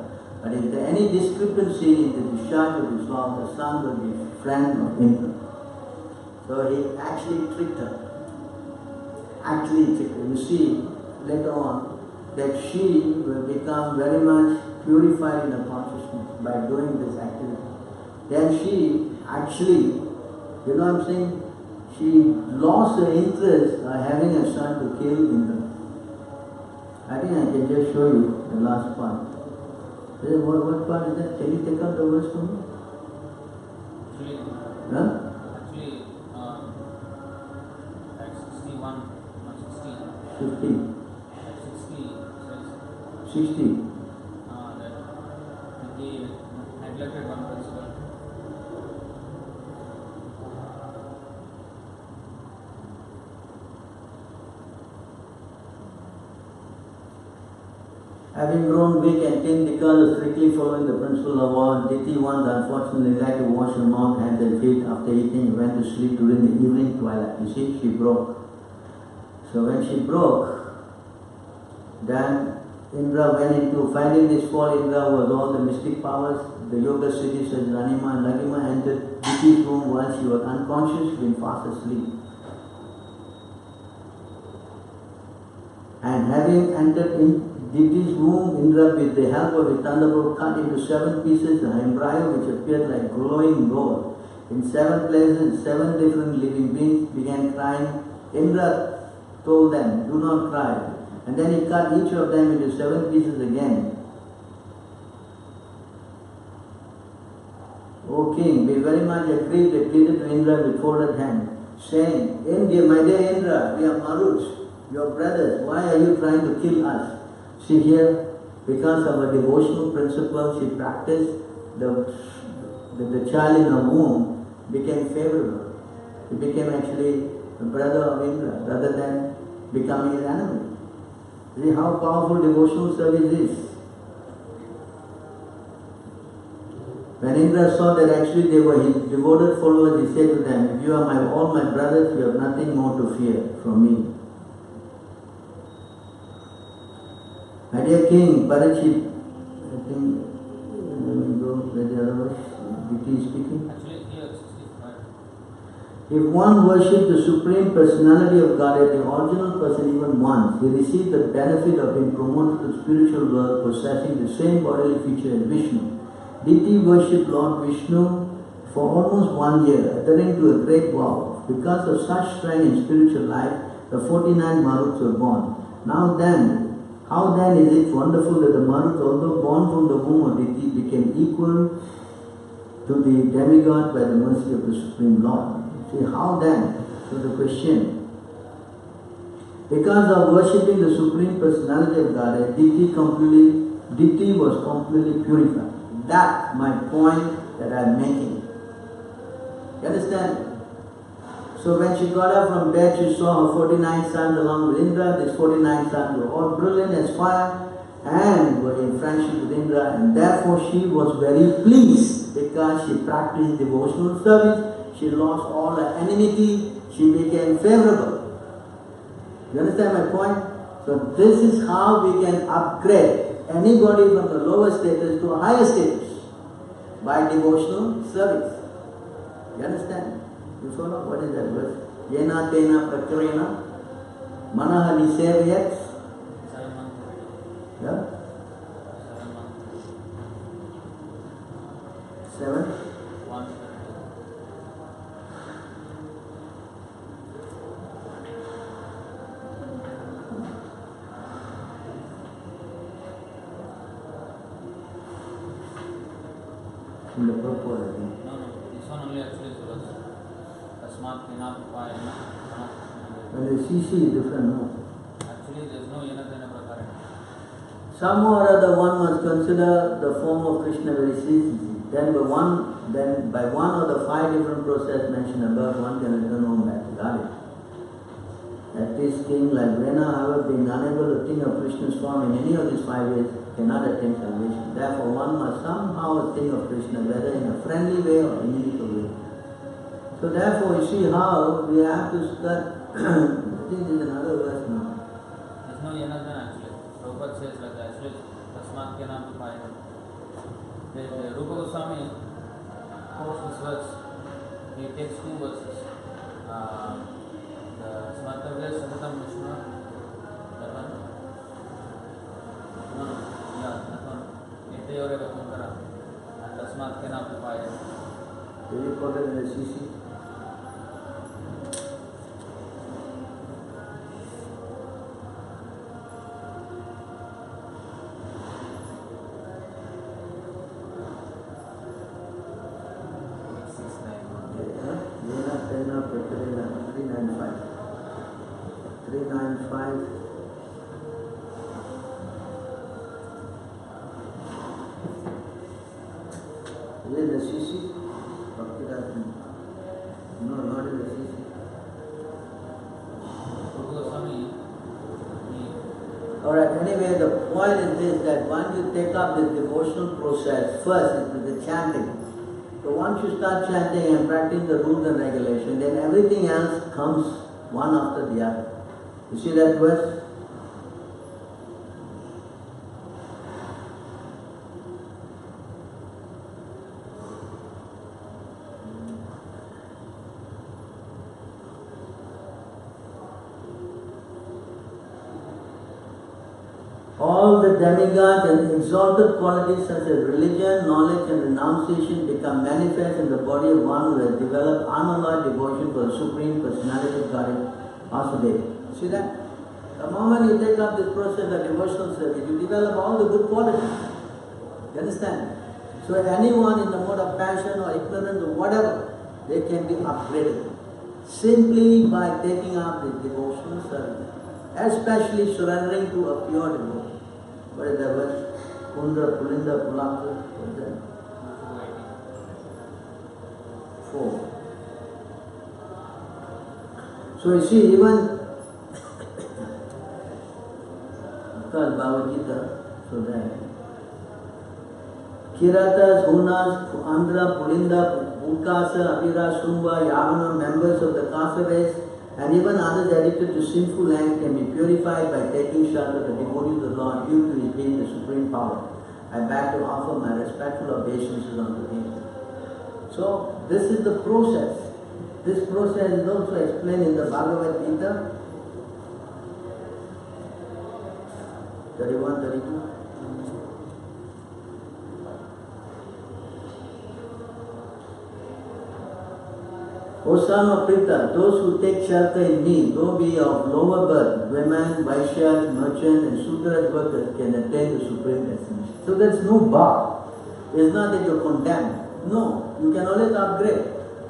But if there is any discrepancy in the discharge of this vow, the son will be a friend of Indra. So he actually tricked her. You see later on that she will become very much purified in her consciousness by doing this activity. Then she actually, you know what I'm saying? She lost her interest by having a son to kill Indra. I think I can just show you the last part. What part is that? Can you take out the verse for me?
Actually, at 61, not 60.
50.
At 60 says
60.
that he gave
Having grown weak and thin because of strictly following the principle of all, Diti once unfortunately liked to wash her mouth, hands and feet after eating and went to sleep during the evening twilight. You see, she broke. So when she broke, then Indra went into finding this fall. Indra was all the mystic powers. The yoga siddhis as Ranima and Lagima entered Diti's room while she was unconscious, been fast asleep. And having entered in Diti's room, Indra with the help of a thunderbolt cut into 7 pieces the embryo which appeared like glowing gold. In 7 places, 7 different living beings began crying. Indra told them, do not cry. And then he cut each of them into 7 pieces again. O king, be very much aggrieved, they pleaded to Indra with folded hands, saying, India, my dear Indra, we are Maruts, your brothers, why are you trying to kill us? See here, because of a devotional principle she practiced, the child in her womb became favorable. He became actually a brother of Indra rather than becoming an animal. See how powerful devotional service is. When Indra saw that actually they were his devoted followers, he said to them, if you are all my brothers, you have nothing more to fear from me. My dear king, Parachit, I think, let me go with the other verse, Diti is speaking.
Actually, here, 65.
If one worshipped the Supreme Personality of Godhead, the original person even once, he received the benefit of being promoted to spiritual world, possessing the same bodily feature as Vishnu. Diti worshipped Lord Vishnu for almost 1 year, adhering to a great vow. Because of such strength in spiritual life, the 49 Maruts were born. Now then, how then is it wonderful that the Maruts, although born from the womb of Diti, became equal to the demigod by the mercy of the Supreme Lord. See, how then? So the question. Because of worshipping the Supreme Personality of Godhead, Diti was completely purified. That's my point that I am making. You understand? So when she got up from bed, she saw her 49 sons along with Indra. These 49 sons were all brilliant as fire and were in friendship with Indra, and therefore she was very pleased because she practiced devotional service. She lost all her enmity. She became favorable. You understand my point? So this is how we can upgrade anybody from the lower status to a higher status by devotional service. You understand? You follow? What is that verse? Yena tena prakrena manaha nisevyat. Yeah? 7.
1.
In the purport, I think.
No, this one only actually is verse. Tasmat Kinapupayana.
When the CC is different, no?
Actually, there is no Yenatena Prakara.
Somehow or other one must consider the form of Krishna very seriously. Then by one of the 5 different processes mentioned above, one can return home back to Godhead. That is king like Vena, however, being unable to think of Krishna's form in any of these 5 ways, cannot attain salvation. Therefore, one must somehow think of Krishna, whether in a friendly way or inimical way. So therefore, you see how we have to start. I think there is another verse now.
There is no Yenatena actually. Prabhupada says like that. Actually, Tasmat Kinapupayana. The Rupa Goswami quotes this verse. He takes 2 verses. The Smartavya Satatam Vishnu. That one. No. Yeah, that one. Nitayore Vakunkara. And Tasmat Kinapupayana.
Did you quote it in the CC? Yena 395. 395. Is it the CC? No, not in the CC.
Rupa Goswami, he
Alright, anyway, the point is this, that once you take up this devotional process, first is with the chanting. So once you start chanting and practicing the rules and regulations, then everything else comes one after the other. You see that verse? All the demigods and exalted qualities such as religion, knowledge and renunciation become manifest in the body of one who has developed unalloyed devotion for the Supreme Personality of Godhead, Vasudeva. See that? The moment you take up this process of devotional service, you develop all the good qualities. You understand? So anyone in the mode of passion or ignorance or whatever, they can be upgraded simply by taking up this devotional service, especially surrendering to a pure devotee. What is that verse? Kundra, Pulinda, Pulanka, what is that? 4. So you see, even because Bhagavad Gita, so that Kiratas, Hunas, Andhra, Pulinda, Ukasa, Avira, Sumba, Yavana, members of the Kasa race, and even others addicted to sinful lands can be purified by taking shelter of the devotees of the Lord due to his being the supreme power. I beg to offer my respectful obeisances unto him. So this is the process. This process is also explained in the Bhagavad Gita 31-32. O son of Pritha, those who take shelter in me, though be of lower birth, women, Vaishyas, merchants and Sudras workers can attain the supreme destination. So there's no bar. It's not that you're condemned. No, you can always upgrade.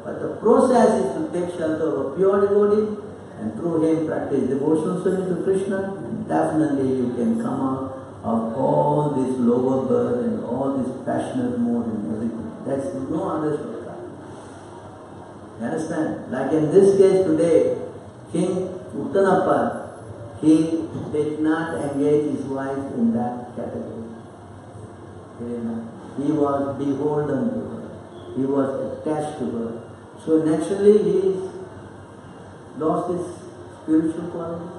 But the process is to take shelter of a pure devotee and through him practice devotional service to Krishna, and definitely you can come out of all this lower birth and all this passionate mode and everything. There's no other shortcut. You understand? Like in this case today, King Uttanappa, he did not engage his wife in that category. He was beholden to her. He was attached to her. So naturally he lost his spiritual qualities.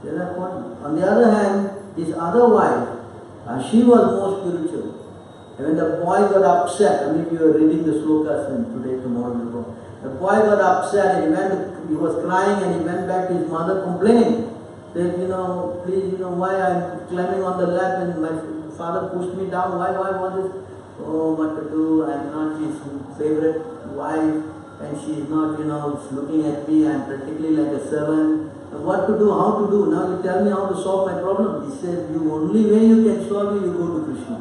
There's that point. On the other hand, his other wife, she was more spiritual. And when the boy got upset, I mean, you were reading the slokas today, tomorrow before. The boy got upset and he was crying and he went back to his mother complaining. Said, please, why I'm climbing on the lap and my father pushed me down. Why was this? Oh, what to do? I'm not his favorite wife and she's not, looking at me. I'm practically like a servant. What to do? How to do? Now you tell me how to solve my problem. He said, the only way you can solve it, you go to Krishna.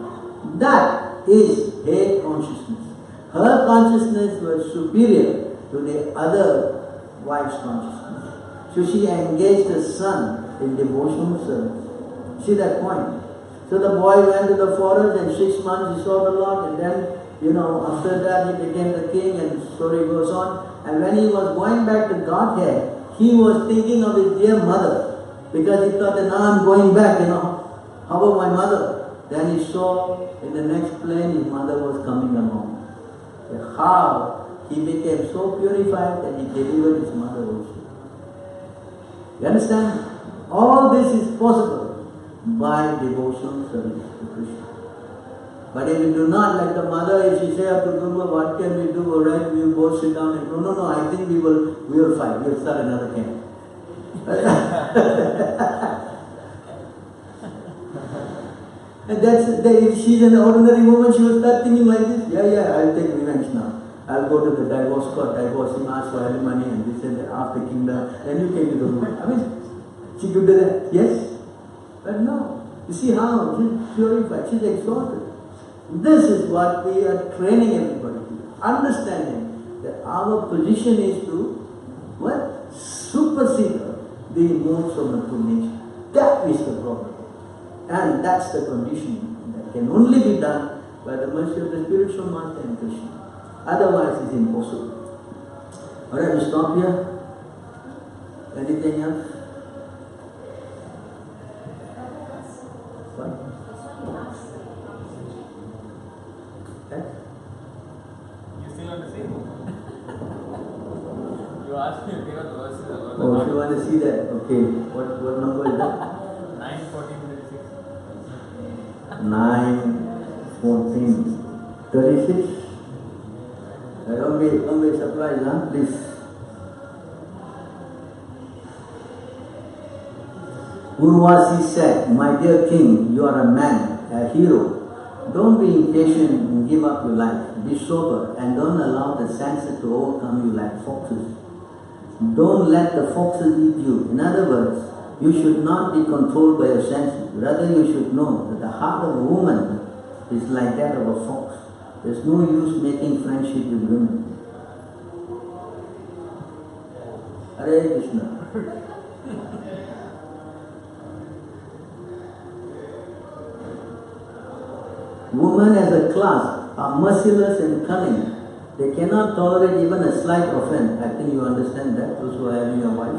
That is her consciousness. Her consciousness was superior to the other wife's consciousness. So she engaged her son in devotional service. See that point? So the boy went to the forest and 6 months he saw the Lord, and then, after that he became the king and the story goes on. And when he was going back to Godhead, he was thinking of his dear mother, because he thought that now I'm going back, how about my mother? Then he saw in the next plane his mother was coming along. So how he became so purified that he delivered his mother also. You understand? All this is possible by devotional service to Krishna. But if you do not, like the mother, if she say to Guru, what can we do? Alright, we will both sit down and no, I think we will fight, we will start another camp. And if she's an ordinary woman, she will start thinking like this, I'll take revenge now. I'll go to the divorce court, divorce him, ask for alimony and this and that, after kingdom, then you came to the room. I mean, she could do that, yes? But no. You see how? She's purified, she's exalted. This is what we are training everybody to do. Understanding that our position is to, supersede the modes of natural nature. That is the problem. And that's the condition that can only be done by the mercy of the spiritual master and Krishna. Otherwise it's impossible. Alright, we stop here. Anything else?
verse is about
Oh, if you want to see that, okay. What number is that?
9:14:36.
9:14:36. Don't be surprised, huh? Please. Urvasi said, "My dear king, you are a man, a hero. Don't be impatient and give up your life. Be sober and don't allow the senses to overcome you like foxes. Don't let the foxes eat you. In other words, you should not be controlled by your senses. Rather, you should know that the heart of a woman is like that of a fox. There's no use making friendship with women." Hare Krishna. Women as a class are merciless and cunning. They cannot tolerate even a slight offense. I think you understand that, those who are having a wife.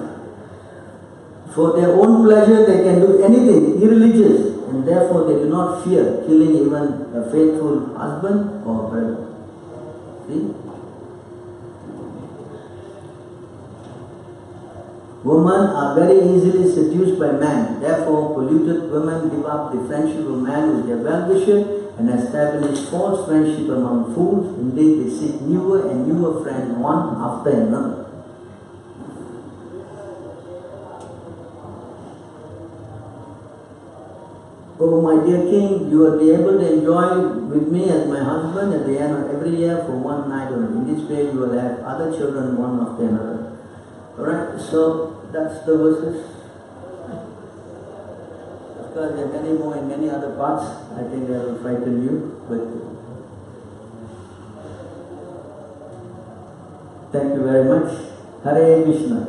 For their own pleasure, they can do anything irreligious, and therefore they do not fear killing even a faithful husband or brother. See? Women are very easily seduced by man. Therefore, polluted women give up the friendship of man with their well-wisher and establish false friendship among fools. Indeed, they seek newer and newer friends one after another. Oh, my dear king, you will be able to enjoy with me as my husband at the end of every year for one night only. In this way, you will have other children one after another. Alright, so that's the verses. Of course, there are many more in many other parts. I think that will frighten you, but thank you very much. Hare Krishna.